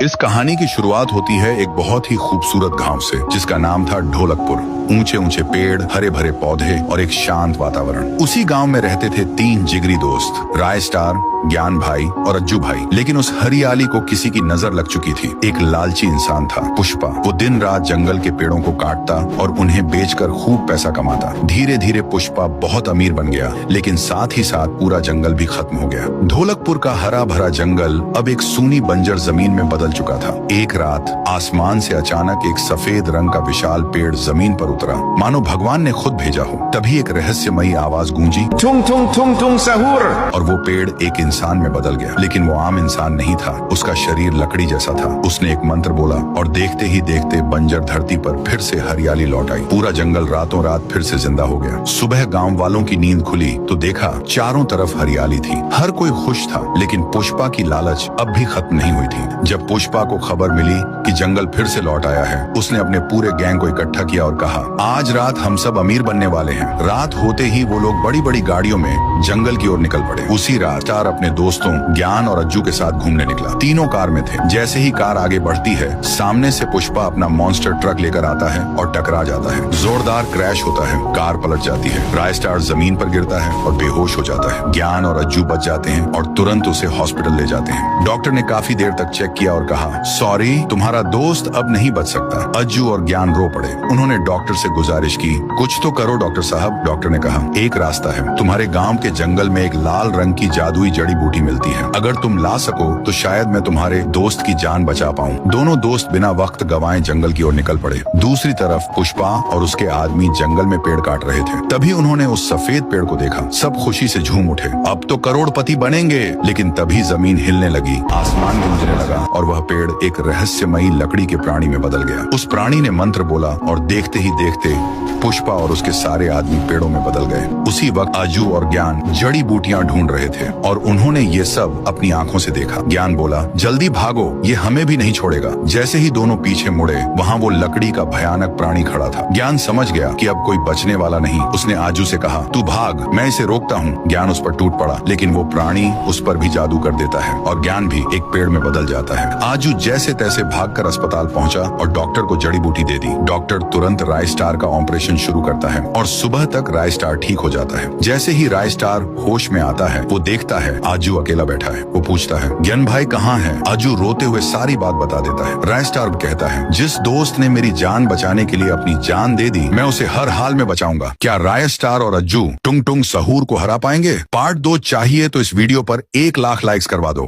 इस कहानी की शुरुआत होती है एक बहुत ही खूबसूरत गांव से जिसका नाम था ढोलकपुर। ऊंचे ऊंचे पेड़, हरे भरे पौधे और एक शांत वातावरण। उसी गांव में रहते थे तीन जिगरी दोस्त, राय स्टार, ज्ञान भाई और अज्जू भाई। लेकिन उस हरियाली को किसी की नजर लग चुकी थी। एक लालची इंसान था, पुष्पा। वो दिन रात जंगल के पेड़ों को काटता और उन्हें बेचकर खूब पैसा कमाता। धीरे धीरे पुष्पा बहुत अमीर बन गया, लेकिन साथ ही साथ पूरा जंगल भी खत्म हो गया। ढोलकपुर का हरा भरा जंगल अब एक सूनी बंजर जमीन में बदल चुका था। एक रात आसमान से अचानक एक सफेद रंग का विशाल पेड़ जमीन पर उतरा, मानो भगवान ने खुद भेजा हो। तभी एक रहस्यमयी आवाज गूंजी, तुम तुम तुम तुम सहूर। और वो पेड़ एक इंसान में बदल गया। लेकिन वो आम इंसान नहीं था, उसका शरीर लकड़ी जैसा था। उसने एक मंत्र बोला और देखते ही देखते बंजर धरती पर फिर से हरियाली लौट आई। पूरा जंगल रातों रात फिर से जिंदा हो गया। सुबह गांव वालों की नींद खुली तो देखा चारों तरफ हरियाली थी। हर कोई खुश था, लेकिन पुष्पा की लालच अब भी खत्म नहीं हुई थी। जब पुष्पा को खबर मिली कि जंगल फिर से लौट आया है, उसने अपने पूरे गैंग को इकट्ठा किया और कहा, आज रात हम सब अमीर बनने वाले हैं। रात होते ही वो लोग बड़ी बड़ी गाड़ियों में जंगल की ओर निकल पड़े। उसी रात स्टार अपने दोस्तों ज्ञान और अज्जू के साथ घूमने निकला। तीनों कार में थे। जैसे ही कार आगे बढ़ती है, सामने से पुष्पा अपना मॉन्स्टर ट्रक लेकर आता है और टकरा जाता है। जोरदार क्रैश होता है, कार पलट जाती है। राय स्टार जमीन पर गिरता है और बेहोश हो जाता है। ज्ञान और अज्जू बच जाते हैं और तुरंत उसे हॉस्पिटल ले जाते हैं। डॉक्टर ने काफी देर तक चेक किया और कहा, सॉरी, तुम्हारा दोस्त अब नहीं बच सकता। अज्जू और ज्ञान रो पड़े। उन्होंने डॉक्टर से गुजारिश की, कुछ तो करो डॉक्टर साहब। डॉक्टर ने कहा, एक रास्ता है। तुम्हारे गांव के जंगल में एक लाल रंग की जादुई जड़ी बूटी मिलती है। अगर तुम ला सको तो शायद मैं तुम्हारे दोस्त की जान बचा पाऊं। दोनों दोस्त बिना वक्त गवाए जंगल की ओर निकल पड़े। दूसरी तरफ पुष्पा और उसके आदमी जंगल में पेड़ काट रहे थे। तभी उन्होंने उस सफेद पेड़ को देखा। सब खुशी से झूम उठे, अब तो करोड़पति बनेंगे। लेकिन तभी जमीन हिलने लगी, आसमान गूंजने लगा और वह पेड़ एक रहस्यमयी लकड़ी के प्राणी में बदल गया। उस प्राणी ने मंत्र बोला और देखते ही देखते पुष्पा और उसके सारे आदमी पेड़ों में बदल गए। उसी वक्त अज्जू और ज्ञान जड़ी बूटियां ढूंढ रहे थे और उन्होंने ये सब अपनी आंखों से देखा। ज्ञान बोला, जल्दी भागो, ये हमें भी नहीं छोड़ेगा। जैसे ही दोनों पीछे मुड़े, वहाँ वो लकड़ी का भयानक प्राणी खड़ा था। ज्ञान समझ गया कि अब कोई बचने वाला नहीं। उसने आजू से कहा, तू भाग, मैं इसे रोकता हूँ। ज्ञान उस पर टूट पड़ा, लेकिन वो प्राणी उस पर भी जादू कर देता है और ज्ञान भी एक पेड़ में बदल जाता है। आजू जैसे तैसे भागकर अस्पताल पहुंचा और डॉक्टर को जड़ी बूटी दे दी। डॉक्टर तुरंत राय स्टार का ऑपरेशन शुरू करता है और सुबह तक राय स्टार ठीक हो जाता है। जैसे ही राय स्टार होश में आता है, वो देखता है आजू अकेला बैठा है। वो पूछता है, ज्ञान भाई कहाँ है? आजू रोते हुए सारी बात बता देता है। राय स्टार कहता है, जिस दोस्त ने मेरी जान बचाने के लिए अपनी जान दे दी, मैं उसे हर हाल में बचाऊंगा। क्या राय स्टार और अज्जू टुंग टुंग सहूर को हरा पाएंगे? पार्ट 2 चाहिए तो इस वीडियो पर 1 लाख लाइक्स करवा दो।